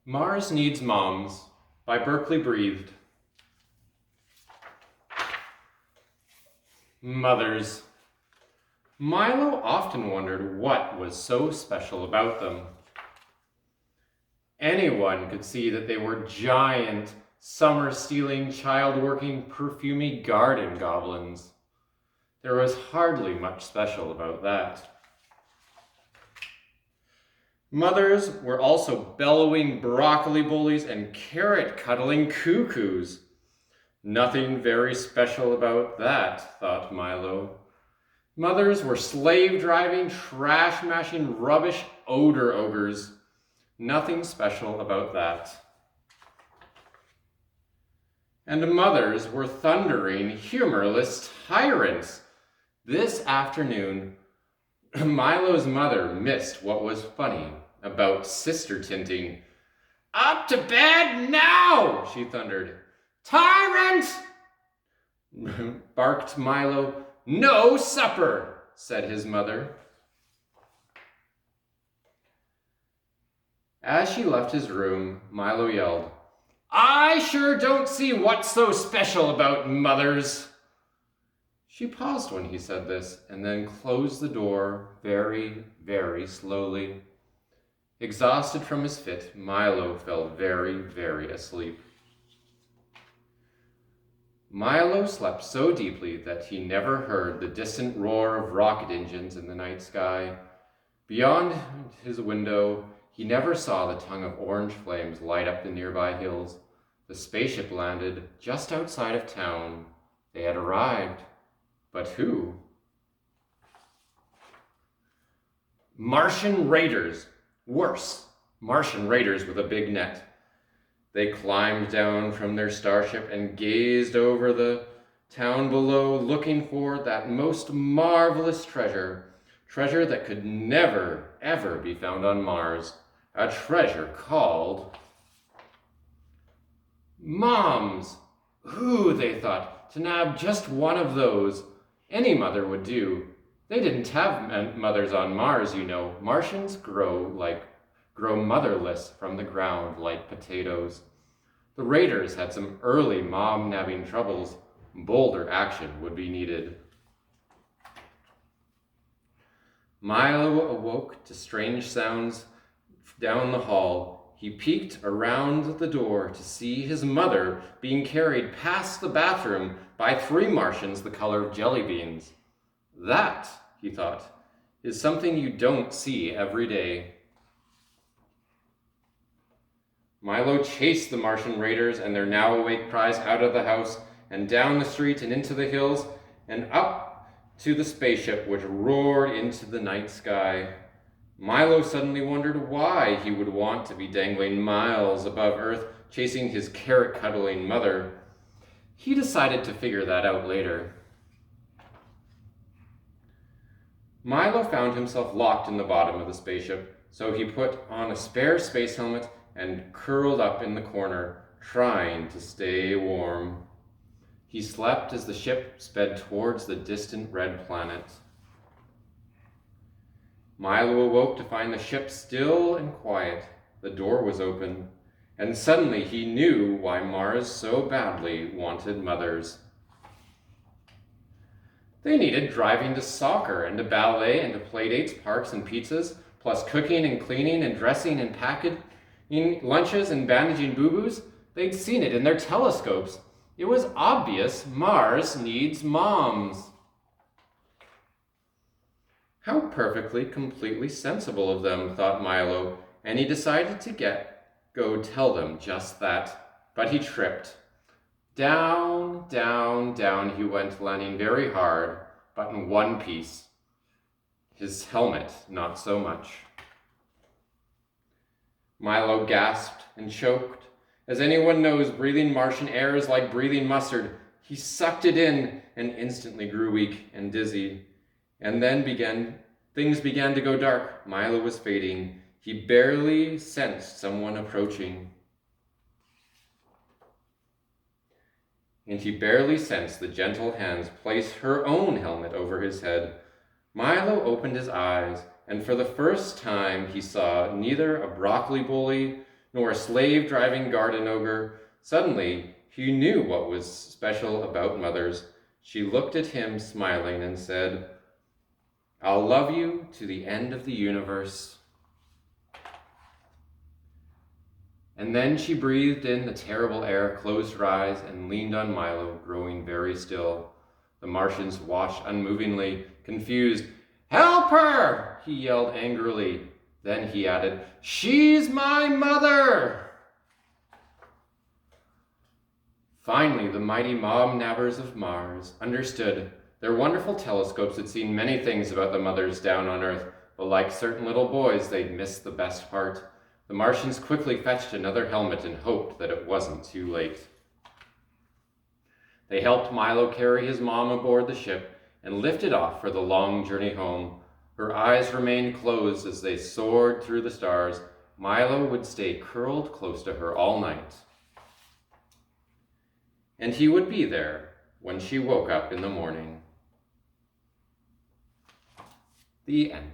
Mars Needs Moms by Berkeley Breathed. Mothers. Milo often wondered what was so special about them. Anyone could see that they were giant, summer-stealing, child-working, perfumey garden goblins. There was hardly much special about that. Mothers were also bellowing broccoli bullies and carrot-cuddling cuckoos. Nothing very special about that, thought Milo. Mothers were slave-driving, trash-mashing, rubbish odor ogres. Nothing special about that. And mothers were thundering, humorless tyrants. This afternoon, Milo's mother missed what was funny about sister tinting. "Up to bed now!" she thundered. "Tyrant!" barked Milo. "No supper," said his mother. As she left his room, Milo yelled, "I sure don't see what's so special about mothers." She paused when he said this, and then closed the door very, very slowly. Exhausted from his fit, Milo fell very, very asleep. Milo slept so deeply that he never heard the distant roar of rocket engines in the night sky. Beyond his window, he never saw the tongue of orange flames light up the nearby hills. The spaceship landed just outside of town. They had arrived. But who? Martian raiders. Worse, Martian raiders with a big net. They climbed down from their starship and gazed over the town below, looking for that most marvelous treasure that could never, ever be found on Mars. A treasure called moms. Ooh, they thought, to nab just one of those. Any mother would do. They didn't have mothers on Mars, you know. Martians grow motherless from the ground like potatoes. The raiders had some early mom-nabbing troubles. Bolder action would be needed. Milo awoke to strange sounds down the hall. He peeked around the door to see his mother being carried past the bathroom by 3 Martians the color of jelly beans. That, he thought, is something you don't see every day. Milo chased the Martian raiders and their now awake prize out of the house and down the street and into the hills and up to the spaceship which roared into the night sky. Milo suddenly wondered why he would want to be dangling miles above Earth chasing his carrot-cuddling mother. He decided to figure that out later. Milo found himself locked in the bottom of the spaceship, so he put on a spare space helmet and curled up in the corner, trying to stay warm. He slept as the ship sped towards the distant red planet. Milo awoke to find the ship still and quiet. The door was open, and suddenly he knew why Mars so badly wanted mothers. They needed driving to soccer and to ballet and to playdates, parks and pizzas, plus cooking and cleaning and dressing and packing lunches and bandaging boo-boos. They'd seen it in their telescopes. It was obvious Mars needs moms. How perfectly, completely sensible of them, thought Milo, and he decided to go tell them just that. But he tripped. Down, down, down he went, landing very hard, but in one piece. His helmet, not so much. Milo gasped and choked. As anyone knows, breathing Martian air is like breathing mustard. He sucked it in and instantly grew weak and dizzy. And then things began to go dark. Milo was fading. He barely sensed someone approaching. And he barely sensed the gentle hands place her own helmet over his head. Milo opened his eyes, and for the first time he saw neither a broccoli bully nor a slave-driving garden ogre. Suddenly, he knew what was special about mothers. She looked at him, smiling, and said, "I'll love you to the end of the universe." And then she breathed in the terrible air, closed her eyes, and leaned on Milo, growing very still. The Martians watched unmovingly, confused. "Help her!" he yelled angrily. Then he added, "She's my mother!" Finally, the mighty mob nabbers of Mars understood. Their wonderful telescopes had seen many things about the mothers down on Earth, but like certain little boys, they'd missed the best part. The Martians quickly fetched another helmet and hoped that it wasn't too late. They helped Milo carry his mom aboard the ship and lifted off for the long journey home. Her eyes remained closed as they soared through the stars. Milo would stay curled close to her all night. And he would be there when she woke up in the morning. The end.